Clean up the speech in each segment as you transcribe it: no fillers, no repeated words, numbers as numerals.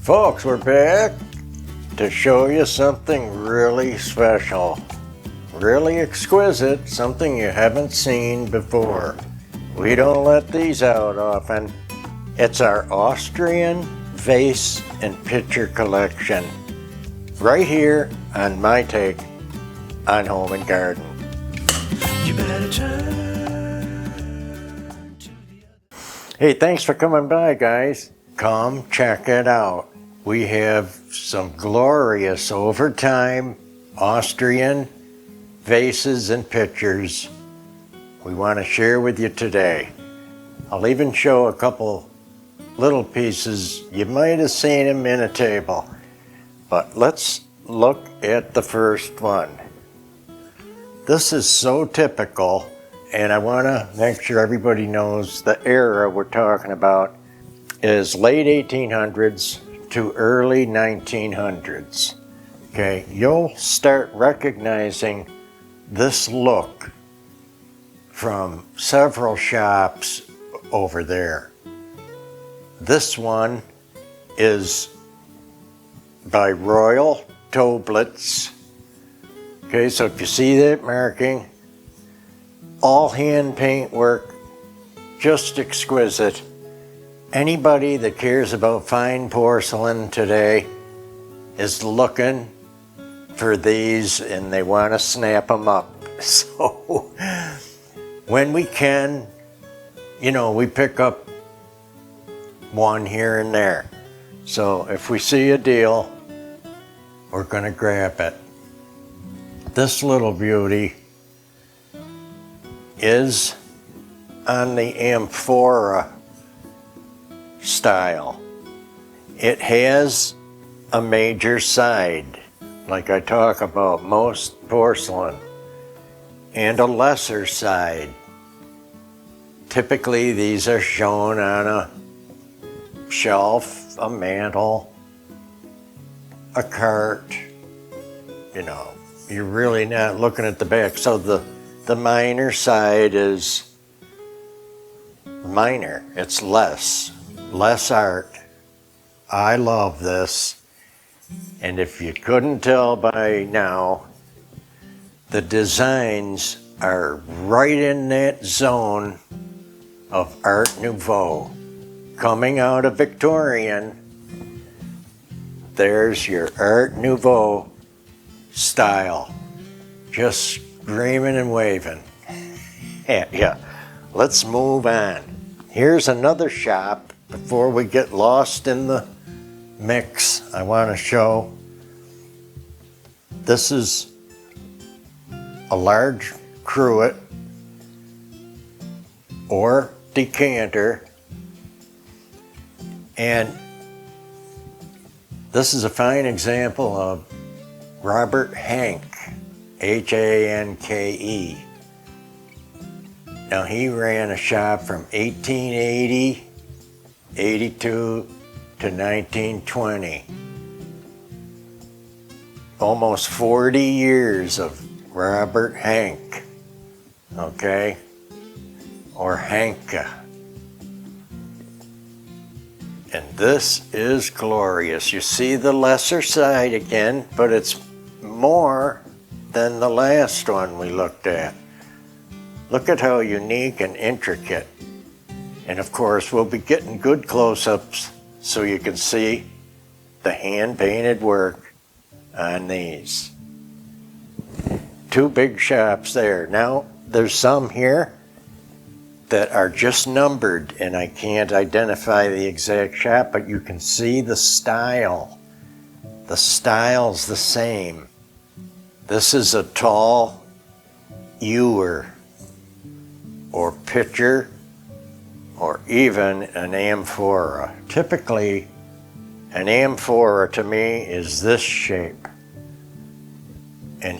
Folks, we're back to show you something really special, really exquisite, something you haven't seen before. We don't let these out often. It's our Austrian vase and pitcher collection, right here on my take on home and garden. You better turn to the other. Hey, thanks for coming by, guys. Come check it out. We have some glorious overtime Austrian vases and pitchers we want to share with you today. I'll even show a couple little pieces. You might have seen them in a table, but let's look at the first one. This is so typical, and I want to make sure everybody knows the era we're talking about is late 1800s to early 1900s. Okay, you'll start recognizing this look from several shops over there. This one is by Royal Toblitz. Okay, so if you see that marking, all hand paint work, just exquisite. Anybody that cares about fine porcelain today is looking for these and they want to snap them up. So when we can, you know, we pick up one here and there. So if we see a deal, we're going to grab it. This little beauty is on the Amphora style. It has a major side, like I talk about most porcelain, and a lesser side. Typically these are shown on a shelf, a mantle, a cart. You know, you're really not looking at the back. So the minor side is minor. It's less art. I love this. And if you couldn't tell by now, the designs are right in that zone of Art Nouveau. Coming out of Victorian, there's your Art Nouveau style. Just screaming and waving. Yeah, let's move on. Here's another shop. Before we get lost in the mix, I want to show. This is a large cruet or decanter, and this is a fine example of Robert Hanke, H-A-N-K-E. Now he ran a shop from 1880, 82 to 1920. Almost 40 years of Robert Hanke, okay? Or Hanke. And this is glorious. You see the lesser side again, but it's more than the last one we looked at. Look at how unique and intricate. And of course, we'll be getting good close-ups so you can see the hand-painted work on these. Two big shops there. Now, there's some here that are just numbered, and I can't identify the exact shop, but you can see the style. The style's the same. This is a tall ewer or pitcher, or even an amphora. Typically, an amphora to me is this shape. And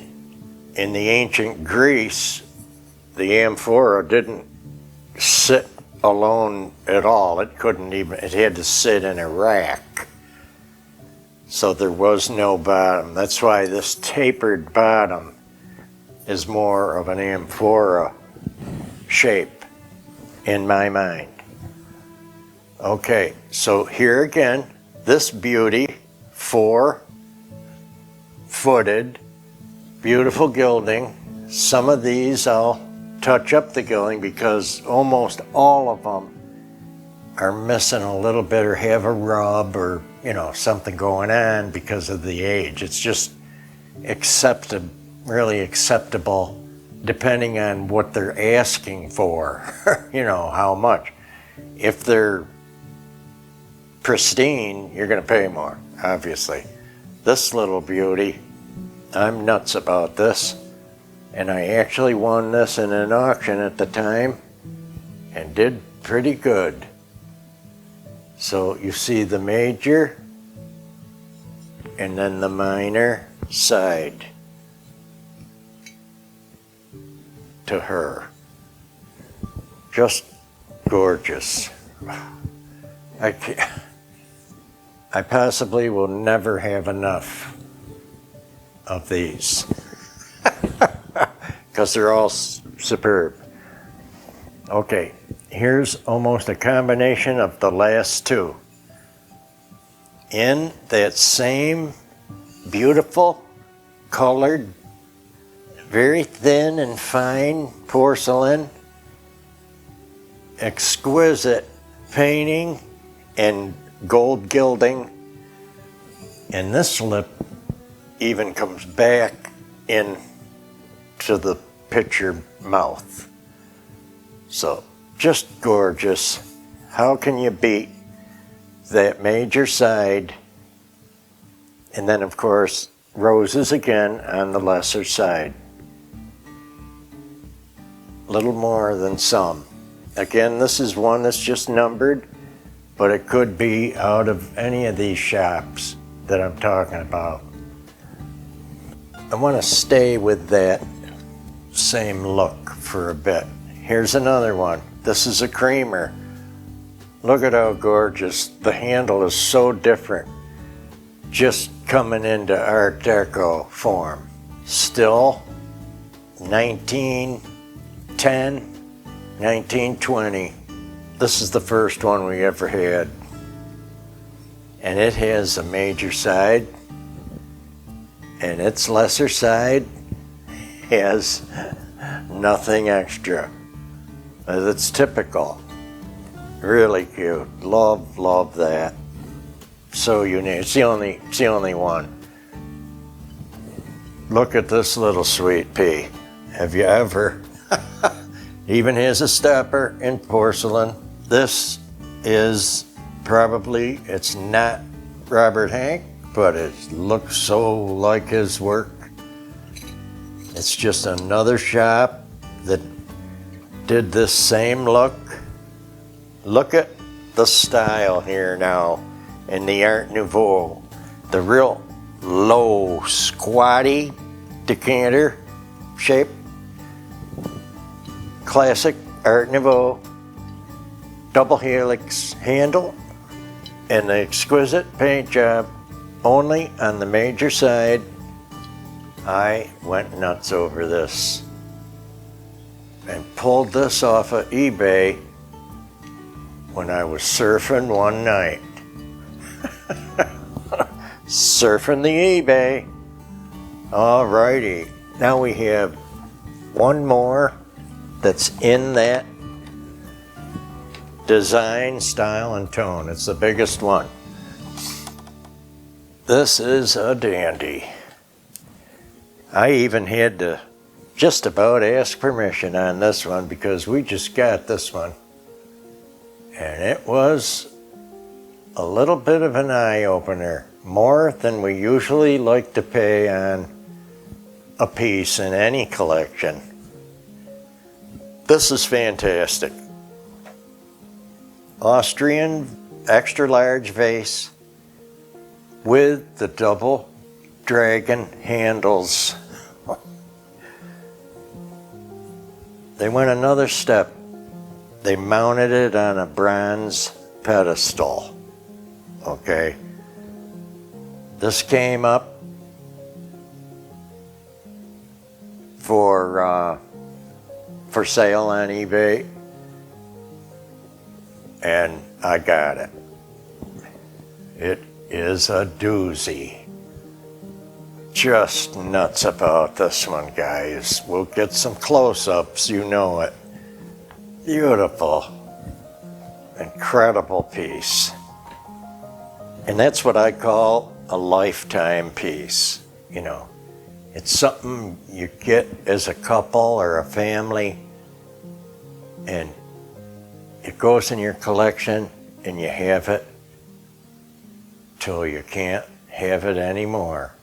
in the ancient Greece, the amphora didn't sit alone at all. It couldn't even, it had to sit in a rack. So there was no bottom. That's why this tapered bottom is more of an amphora shape in my mind. Okay, so here again, This beauty, 4-footed, beautiful gilding. Some of these I'll touch up the gilding because almost all of them are missing a little bit or have a rub or, you know, something going on because of the age. It's just really acceptable depending on what they're asking for, you know, how much. If they're pristine, you're gonna pay more, obviously. This little beauty, I'm nuts about this. And I actually won this in an auction at the time and did pretty good. So you see the major and then the minor side to her. Just gorgeous. I possibly will never have enough of these because they're all superb. Okay, here's almost a combination of the last two. In that same beautiful colored, very thin and fine porcelain, exquisite painting and gold gilding, and this lip even comes back in to the picture mouth. So just gorgeous. How can you beat that major side? And then of course roses again on the lesser side. Little more than some. Again, this is one that's just numbered, but it could be out of any of these shops that I'm talking about. I want to stay with that same look for a bit. Here's another one. This is a creamer. Look at how gorgeous. The handle is so different. Just coming into Art Deco form. Still 1910, 1920. This is the first one we ever had. And it has a major side, and its lesser side has nothing extra. That's typical. Really cute. Love that. So unique. It's the only one. Look at this little sweet pea. Have you ever? Even has a stopper in porcelain. This is probably, it's not Robert Hank, but it looks so like his work. It's just another shop that did this same look. Look at the style here now in the Art Nouveau. The real low, squatty decanter shape. Classic Art Nouveau. Double helix handle and the exquisite paint job only on the major side. I went nuts over this and pulled this off of eBay when I was surfing one night. Surfing the eBay. Alrighty, now we have one more that's in that design, style, and tone. It's the biggest one. This is a dandy. I even had to just about ask permission on this one because we just got this one. And it was a little bit of an eye-opener. More than we usually like to pay on a piece in any collection. This is fantastic. Austrian extra large vase with the double dragon handles. They went another step. They mounted it on a bronze pedestal. Okay. This came up for sale on eBay, and I got it. It is a doozy. Just nuts about this one, guys. We'll get some close-ups, you know it. Beautiful. Incredible piece. And that's what I call a lifetime piece, you know. It's something you get as a couple or a family, and it goes in your collection and you have it till you can't have it anymore.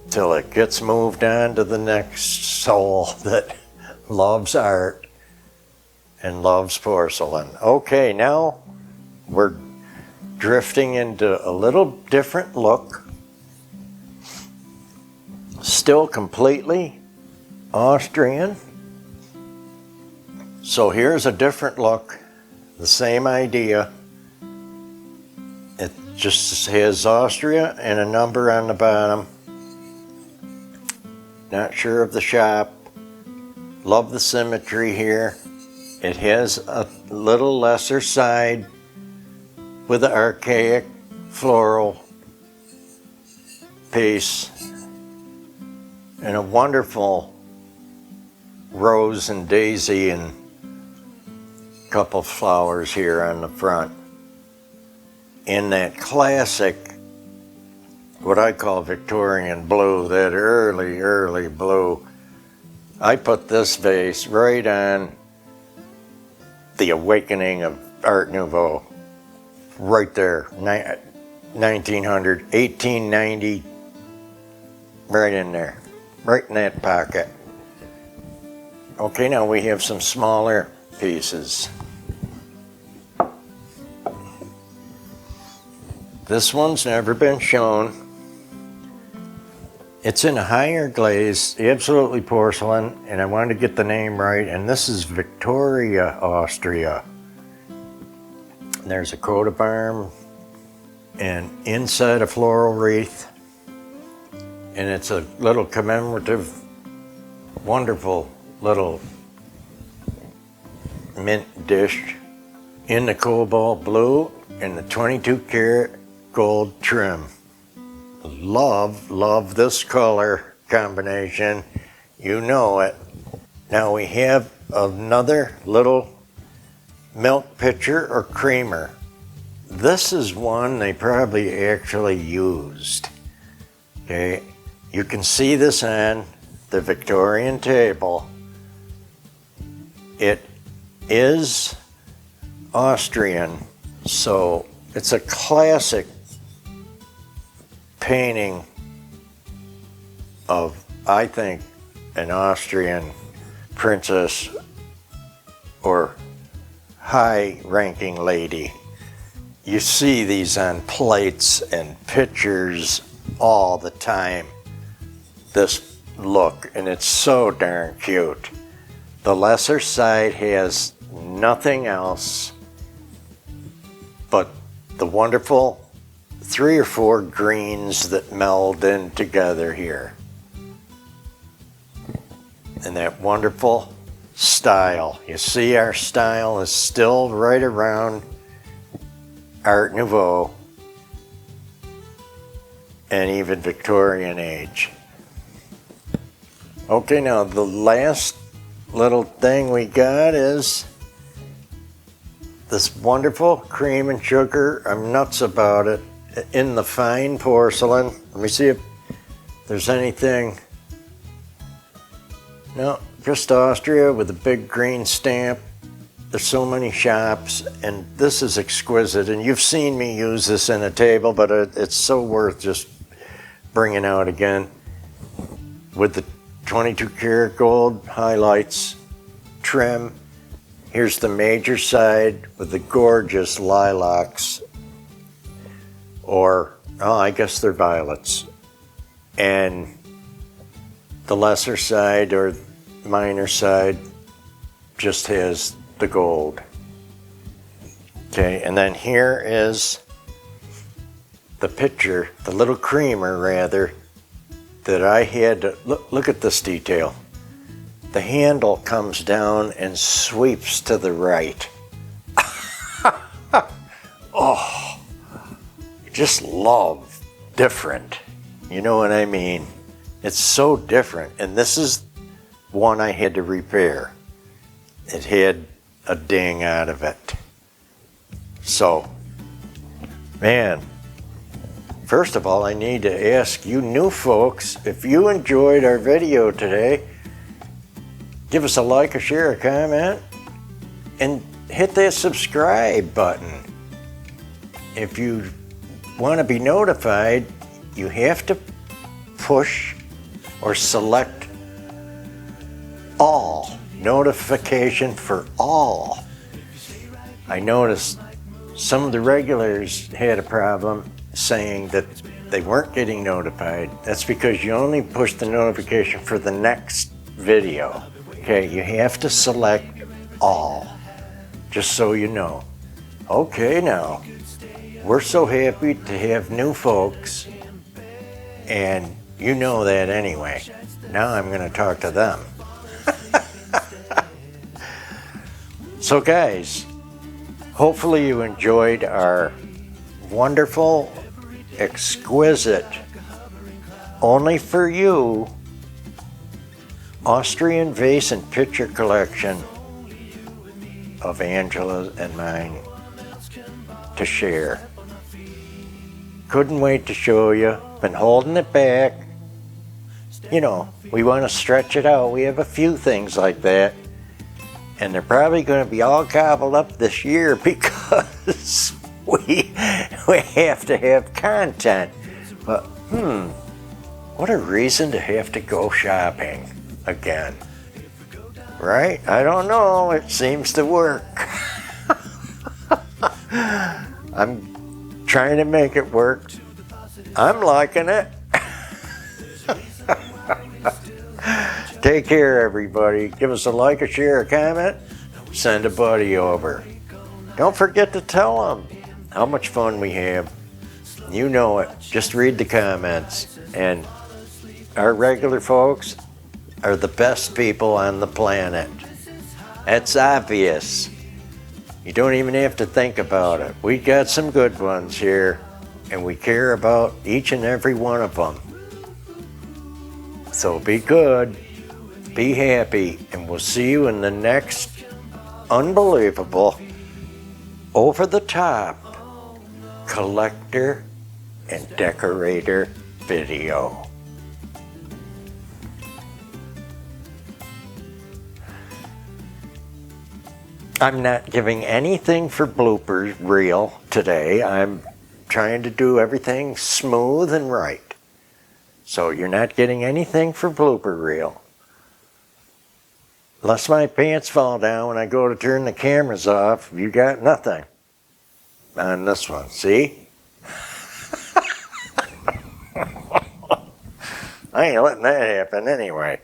Till it gets moved on to the next soul that loves art and loves porcelain. Okay, now we're drifting into a little different look. Still completely Austrian. So here's a different look, the same idea. It just has Austria and a number on the bottom. Not sure of the shop. Love the symmetry here. It has a little lesser side with the archaic floral piece and a wonderful rose and daisy and couple flowers here on the front. In that classic, what I call Victorian blue, that early blue. I put this vase right on the awakening of Art Nouveau. Right there, 1900, 1890, right in there, right in that pocket. Okay, now we have some smaller pieces. This one's never been shown. It's in a higher glaze, absolutely porcelain, and I wanted to get the name right, and this is Victoria, Austria. There's a coat of arms, and inside a floral wreath, and it's a little commemorative, wonderful little mint dish in the cobalt blue and the 22 karat gold trim. Love this color combination. You know it. Now we have another little milk pitcher or creamer. This is one they probably actually used. Okay, you can see this on the Victorian table. It is Austrian, so it's a classic painting of, I think, an Austrian princess or high-ranking lady. You see these on plates and pictures all the time, this look, and it's so darn cute. The lesser side has nothing else but the wonderful 3 or 4 greens that meld in together here. And that wonderful style. You see our style is still right around Art Nouveau and even Victorian age. Okay, now the last little thing we got is this wonderful cream and sugar. I'm nuts about it. In the fine porcelain. Let me see if there's anything. No, just Austria with a big green stamp. There's so many shops, and this is exquisite. And you've seen me use this in a table, but it's so worth just bringing out again. With the 22 karat gold highlights, trim. Here's the major side with the gorgeous lilacs, or, oh, I guess they're violets. And the lesser side or minor side just has the gold. Okay, and then here is the picture, the little creamer rather, that I had to, look at this detail. The handle comes down and sweeps to the right. oh, just love different. You know what I mean? It's so different. And this is one I had to repair. It had a ding out of it. So, man, first of all, I need to ask you new folks, if you enjoyed our video today, give us a like, a share, a comment, and hit that subscribe button. If you want to be notified, you have to push or select all, notification for all. I noticed some of the regulars had a problem saying that they weren't getting notified. That's because you only push the notification for the next video. Okay, you have to select all, just so you know. Okay, now, we're so happy to have new folks, and you know that anyway. Now I'm going to talk to them. So guys, hopefully you enjoyed our wonderful, exquisite, only for you, Austrian vase and picture collection of Angela and mine to share. Couldn't wait to show you. Been holding it back. You know, we want to stretch it out. We have a few things like that. And they're probably going to be all gobbled up this year because we have to have content. But, what a reason to have to go shopping again. Right? I don't know. It seems to work. I'm trying to make it work. I'm liking it. Take care, everybody. Give us a like, a share, a comment. Send a buddy over. Don't forget to tell them how much fun we have. You know it. Just read the comments. And our regular folks are the best people on the planet. That's obvious. You don't even have to think about it. We got some good ones here, and we care about each and every one of them. So be good, be happy, and we'll see you in the next unbelievable, over-the-top collector and decorator video. I'm not giving anything for blooper reel today. I'm trying to do everything smooth and right. So you're not getting anything for blooper reel. Unless my pants fall down when I go to turn the cameras off, you got nothing on this one. See? I ain't letting that happen anyway.